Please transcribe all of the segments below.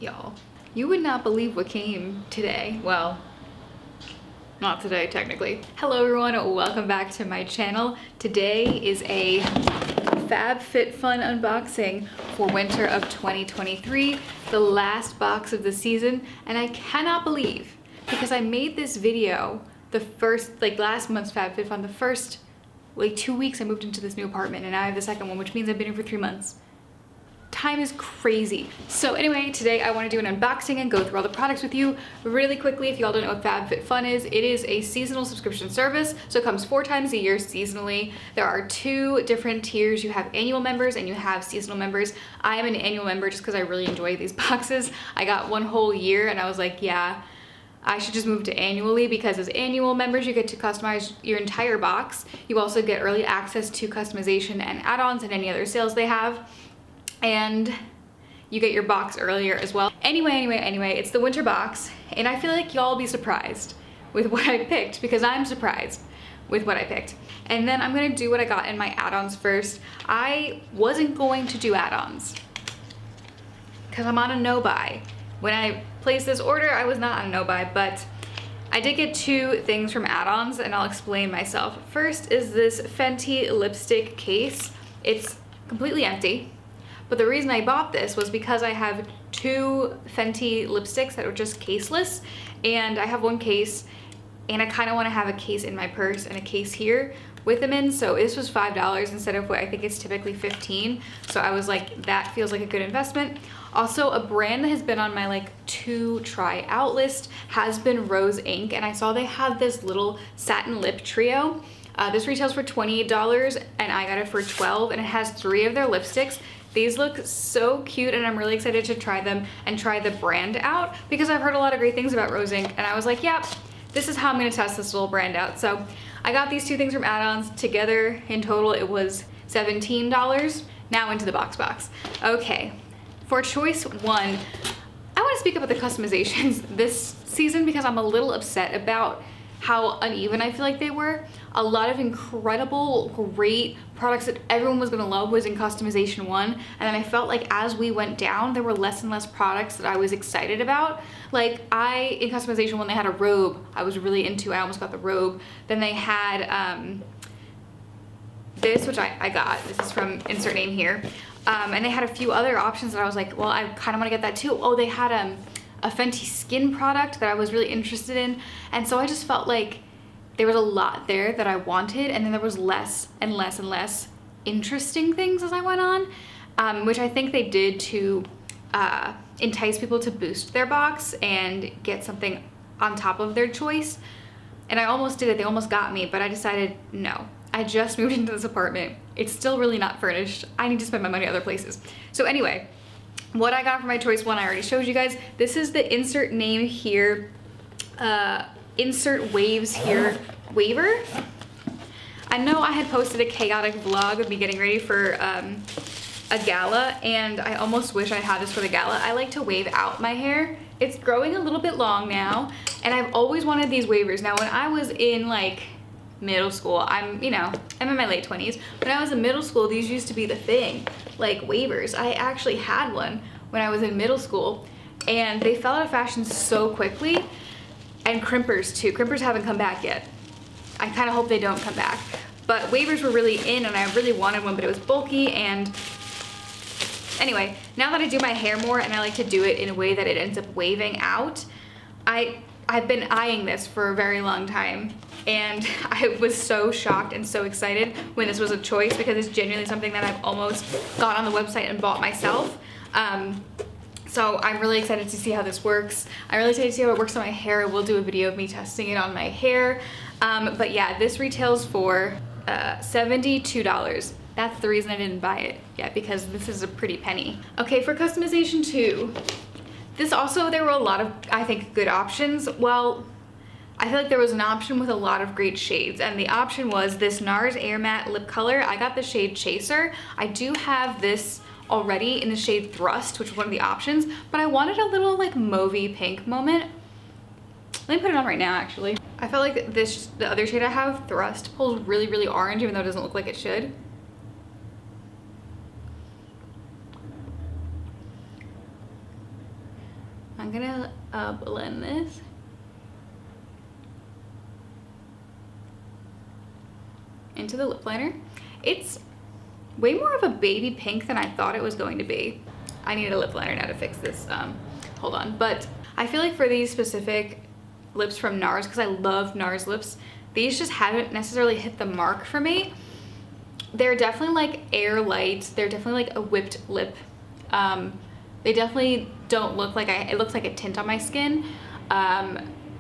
Y'all, you would not believe what came today. Well, not today technically. Hello everyone, welcome back to my channel. Today is a Fabfitfun unboxing for winter of 2023, the last box of the season, and I cannot believe, because I made this video the first, last month's Fabfitfun, the first 2 weeks I moved into this new apartment, and now I have the second one, which means I've been here for 3 months. Time is crazy. So anyway, today I want to do an unboxing and go through all the products with you really quickly. If y'all don't know what Fabfitfun is, it is a seasonal subscription service. So it comes 4 times a year seasonally. There are 2 different tiers. You have annual members and you have seasonal members. I am an annual member just because I really enjoy these boxes. I got 1 whole year and I was like, yeah, I should just move to annually, because as annual members you get to customize your entire box. You also get early access to customization and add-ons and any other sales they have. And you get your box earlier as well. Anyway, it's the winter box, and I feel like y'all will be surprised with what I picked, because I'm surprised with what I picked. And then I'm gonna do what I got in my add-ons first. I wasn't going to do add-ons because I'm on a no-buy. When I placed this order, I was not on a no-buy, but I did get 2 things from add-ons, and I'll explain myself. First is this Fenty lipstick case. It's completely empty. But the reason I bought this was because I have 2 Fenty lipsticks that are just caseless, and I have 1 case, and I kind of want to have a case in my purse and a case here with them in. So this was $5 instead of what I think it's typically $15. So I was like, that feels like a good investment. Also, a brand that has been on my to try out list has been Rose Inc. And I saw they had this little satin lip trio. This retails for $28 and I got it for $12, and it has 3 of their lipsticks. These look so cute, and I'm really excited to try them and try the brand out, because I've heard a lot of great things about Rose Inc. And I was like, yeah, this is how I'm gonna test this little brand out. So I got these 2 things from add-ons. Together in total it was $17. Now into the box. Okay, for choice 1, I want to speak about the customizations this season, because I'm a little upset about how uneven I feel like they were. A lot of incredible, great products that everyone was gonna love was in customization 1, and then I felt like as we went down, there were less and less products that I was excited about. In customization 1, they had a robe I was really into. I almost got the robe. Then they had this, which I got. This is from insert name here. And they had a few other options that I was like, well, I kind of want to get that too. Oh, they had a Fenty skin product that I was really interested in, and so I just felt like there was a lot there that I wanted, and then there was less and less and less interesting things as I went on, which I think they did to entice people to boost their box and get something on top of their choice. And I almost did it. They almost got me, but I decided no. I just moved into this apartment. It's still really not furnished. I need to spend my money other places. So anyway, what I got for my choice 1, I already showed you guys. This is the insert name here, insert waves here waiver. I know I had posted a chaotic vlog of me getting ready for a gala, and I almost wish I had this for the gala. I like to wave out my hair. It's growing a little bit long now, and I've always wanted these wavers. Now, when I was in middle school, I'm in my late 20s. When I was in middle school, these used to be the thing, wavers. I actually had one when I was in middle school, and they fell out of fashion so quickly. And crimpers too. Crimpers haven't come back yet. I kind of hope they don't come back. But wavers were really in, and I really wanted one, but it was bulky. And anyway, now that I do my hair more and I like to do it in a way that it ends up waving out, I've been eyeing this for a very long time, and I was so shocked and so excited when this was a choice, because it's genuinely something that I've almost got on the website and bought myself. So I'm really excited to see how this works. I'm really excited to see how it works on my hair. I will do a video of me testing it on my hair. But yeah, this retails for $72. That's the reason I didn't buy it yet, because this is a pretty penny. Okay, for customization 2, this also, there were a lot of, I think, good options. Well, I feel like there was an option with a lot of great shades, and the option was this NARS Air Matte lip color. I got the shade Chaser. I do have this already in the shade Thrust, which was one of the options, but I wanted a little mauvey pink moment. Let me put it on right now, actually. I felt like the other shade I have, Thrust, pulls really, really orange, even though it doesn't look like it should. I'm gonna blend this. Into the lip liner. It's way more of a baby pink than I thought it was going to be. I need a lip liner now to fix this. Hold on. But I feel like for these specific lips from NARS, because I love NARS lips, these just haven't necessarily hit the mark for me. They're definitely like air light. They're definitely like a whipped lip. They definitely don't look like it looks like a tint on my skin.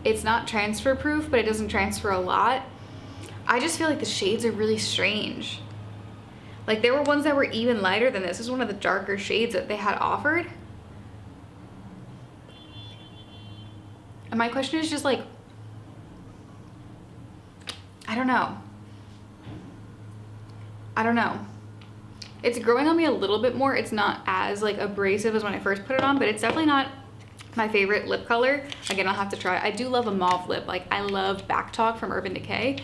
It's not transfer proof, but it doesn't transfer a lot. I just feel like the shades are really strange. Like there were ones that were even lighter than this. This is one of the darker shades that they had offered. And my question is just like, I don't know. It's growing on me a little bit more. It's not as like abrasive as when I first put it on, but it's definitely not my favorite lip color. Again, I'll have to try. I do love a mauve lip. Like I love Back Talk from Urban Decay,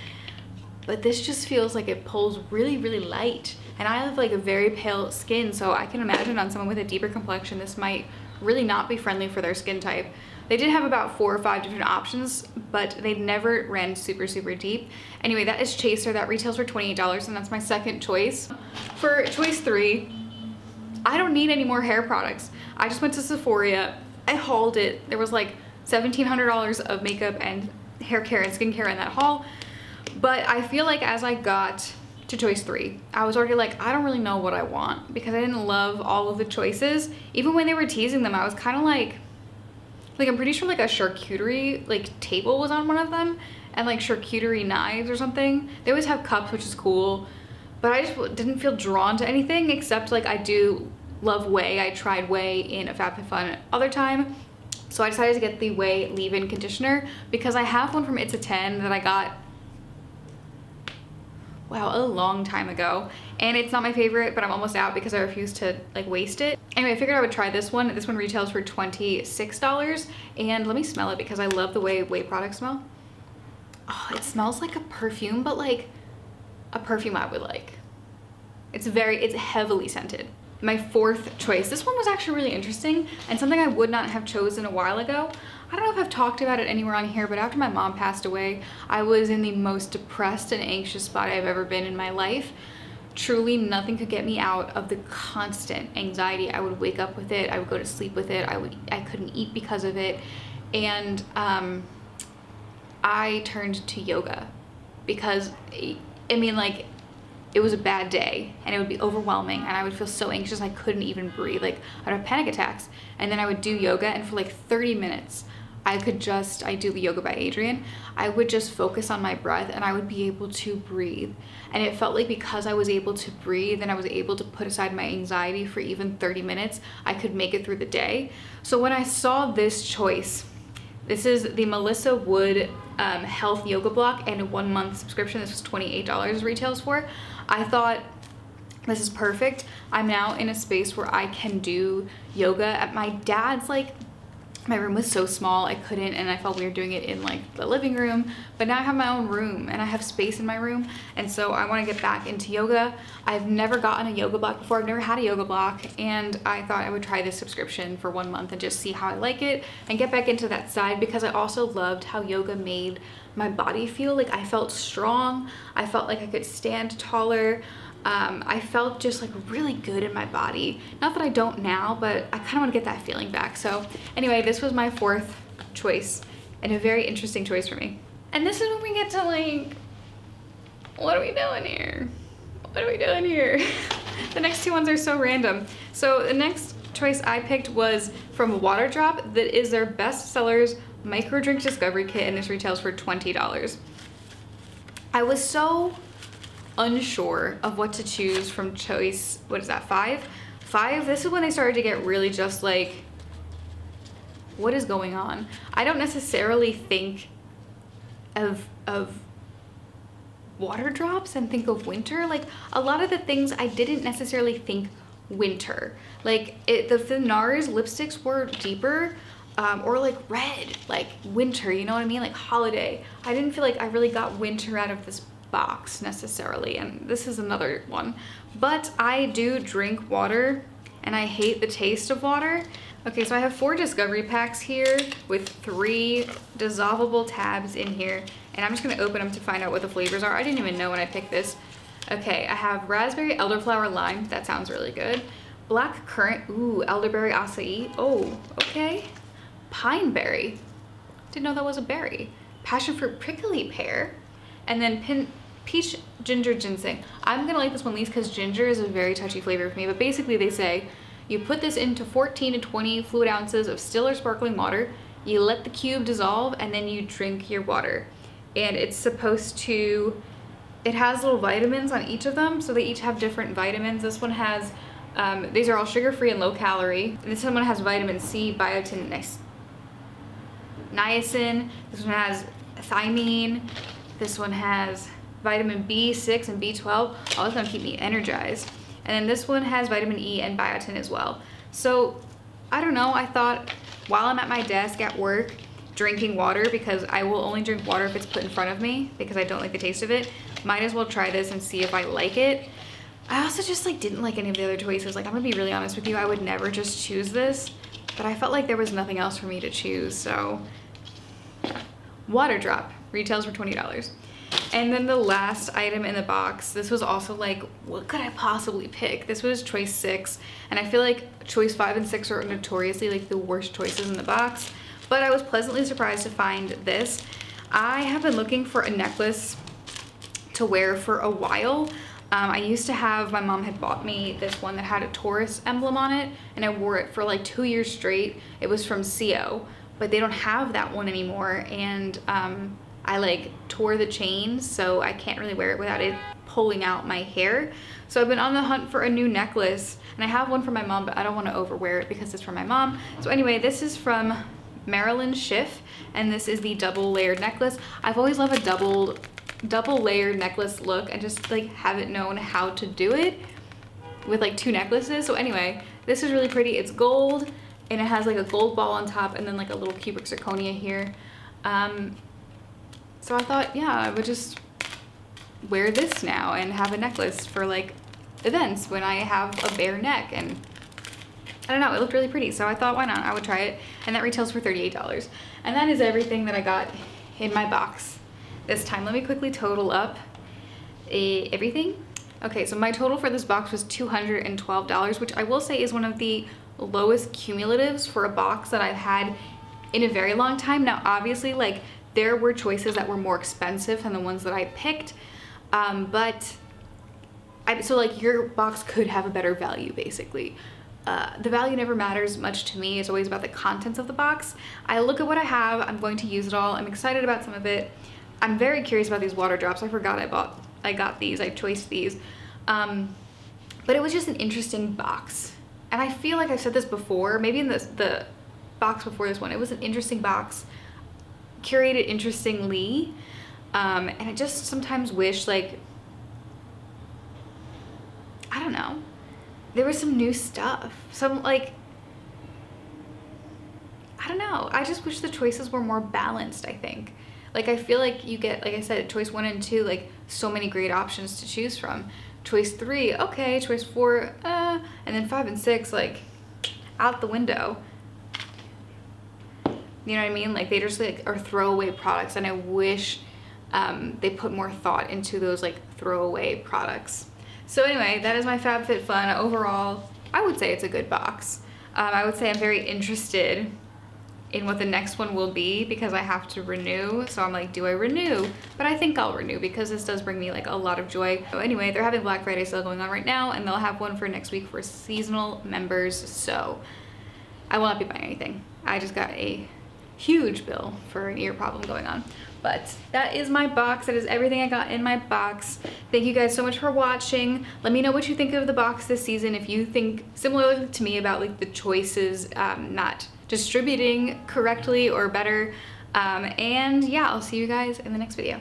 but this just feels like it pulls really, really light. And I have like a very pale skin, so I can imagine on someone with a deeper complexion, this might really not be friendly for their skin type. They did have about 4 or 5 different options, but they never ran super, super deep. Anyway, that is Chaser. That retails for $28, and that's my second choice. For choice 3, I don't need any more hair products. I just went to Sephora. I hauled it. There was like $1,700 of makeup and hair care and skincare in that haul. But I feel like as I got to choice 3, I was already like, I don't really know what I want, because I didn't love all of the choices. Even when they were teasing them, I was kind of like I'm pretty sure like a charcuterie like table was on one of them, and like charcuterie knives or something. They always have cups, which is cool, but I just didn't feel drawn to anything except like I do love Way. I tried Way in a Fabfitfun other time, so I decided to get the Way leave-in conditioner because I have one from It's a 10 that I got, wow, a long time ago, and it's not my favorite, but I'm almost out because I refuse to like waste it. Anyway, I figured I would try this one. This one retails for $26, and let me smell it because I love the way Way products smell. Oh, it smells like a perfume, but like a perfume I would like. It's heavily scented. My fourth choice, this one was actually really interesting and something I would not have chosen a while ago. I don't know if I've talked about it anywhere on here, but after my mom passed away, I was in the most depressed and anxious spot I've ever been in my life. Truly nothing could get me out of the constant anxiety. I would wake up with it, I would go to sleep with it, I couldn't eat because of it. And I turned to yoga because, I mean, like, it was a bad day and it would be overwhelming and I would feel so anxious I couldn't even breathe. Like I'd have panic attacks, and then I would do yoga, and for like 30 minutes I do Yoga by Adriene. I would just focus on my breath and I would be able to breathe. And it felt like because I was able to breathe and I was able to put aside my anxiety for even 30 minutes, I could make it through the day. So when I saw this choice, this is the Melissa Wood Health Yoga Block and a 1-month subscription. This was $28 retails for. I thought this is perfect. I'm now in a space where I can do yoga at my dad's, like, my room was so small I couldn't, and I felt weird doing it in like the living room, but now I have my own room and I have space in my room, and so I want to get back into yoga. I've never gotten a yoga block before. I've never had a yoga block, and I thought I would try this subscription for 1 month and just see how I like it and get back into that side, because I also loved how yoga made my body feel. Like I felt strong, I felt like I could stand taller. I felt just like really good in my body. Not that I don't now, but I kind of want to get that feeling back. So anyway, this was my fourth choice and a very interesting choice for me. And this is when we get to like, what are we doing here? What are we doing here? The next two ones are so random. So the next choice I picked was from Water Drop. That is their Best Sellers Micro Drink Discovery Kit, and this retails for $20. I was so unsure of what to choose from choice, what is that, 5? This is when they started to get really just like, what is going on? I don't necessarily think of water drops and think of winter. Like a lot of the things I didn't necessarily think winter. Like the NARS lipsticks were deeper, or like red, like winter, you know what I mean? Like holiday. I didn't feel like I really got winter out of this box necessarily, and this is another one. But I do drink water and I hate the taste of water. Okay, so I have 4 discovery packs here with 3 dissolvable tabs in here, and I'm just gonna open them to find out what the flavors are. I didn't even know when I picked this. Okay, I have raspberry, elderflower, lime. That sounds really good. Black currant, ooh, elderberry, acai. Oh, okay. Pine berry. Didn't know that was a berry. Passion fruit, prickly pear. And then peach ginger ginseng. I'm gonna like this one least because ginger is a very touchy flavor for me, but basically they say, you put this into 14 to 20 fluid ounces of still or sparkling water, you let the cube dissolve, and then you drink your water. And it's supposed to, it has little vitamins on each of them, so they each have different vitamins. This one has, these are all sugar-free and low-calorie. This one has vitamin C, biotin, niacin. This one has thiamine. This one has vitamin B6 and B12. All that's gonna keep me energized. And then this one has vitamin E and biotin as well. So I don't know, I thought while I'm at my desk at work drinking water, because I will only drink water if it's put in front of me because I don't like the taste of it, might as well try this and see if I like it. I also just like didn't like any of the other choices. Like, I'm gonna be really honest with you, I would never just choose this, but I felt like there was nothing else for me to choose. So water drop retails for $20. And then the last item in the box, this was also like, what could I possibly pick? This was choice 6, and I feel like choice 5 and 6 are notoriously like the worst choices in the box, but I was pleasantly surprised to find this. I have been looking for a necklace to wear for a while. I used to have, my mom had bought me this one that had a Taurus emblem on it, and I wore it for like 2 years straight. It was from CO, but they don't have that one anymore, and I like tore the chain, so I can't really wear it without it pulling out my hair. So I've been on the hunt for a new necklace, and I have one for my mom, but I don't want to overwear it because it's for my mom. So anyway, this is from Marilyn Schiff, and this is the double layered necklace. I've always loved a double layered necklace look and just like haven't known how to do it with like 2 necklaces. So anyway, this is really pretty. It's gold, and it has like a gold ball on top and then like a little cubic zirconia here. So I thought, yeah, I would just wear this now and have a necklace for like events when I have a bare neck, and I don't know, it looked really pretty. So I thought, why not? I would try it, and that retails for $38. And that is everything that I got in my box this time. Let me quickly total up everything. Okay, so my total for this box was $212, which I will say is one of the lowest cumulatives for a box that I've had in a very long time. Now, obviously, like, there were choices that were more expensive than the ones that I picked, so like your box could have a better value basically. The value never matters much to me. It's always about the contents of the box. I look at what I have, I'm going to use it all. I'm excited about some of it. I'm very curious about these water drops. I forgot I got these, I choiced these. But it was just an interesting box. And I feel like I've said this before, maybe in the box before this one, it was an interesting box, curated interestingly, and I just sometimes wish, like, I don't know, there was some new stuff, some like, I don't know, I just wish the choices were more balanced. I think, like, I feel like you get, like I said, choice 1 and 2, like so many great options to choose from. Choice 3, okay, choice 4, and then 5 and 6, like, out the window. You know what I mean? Like, they just like are throwaway products, and I wish they put more thought into those like throwaway products. So anyway, that is my Fabfitfun. Overall, I would say it's a good box. I would say I'm very interested in what the next one will be because I have to renew. So I'm like, do I renew? But I think I'll renew because this does bring me like a lot of joy. So anyway, they're having Black Friday sale going on right now, and they'll have one for next week for seasonal members. So I will not be buying anything. I just got a huge bill for an ear problem going on. But that is my box. That is everything I got in my box. Thank you guys so much for watching. Let me know what you think of the box this season. If you think similarly to me about like the choices not distributing correctly or better. And yeah, I'll see you guys in the next video.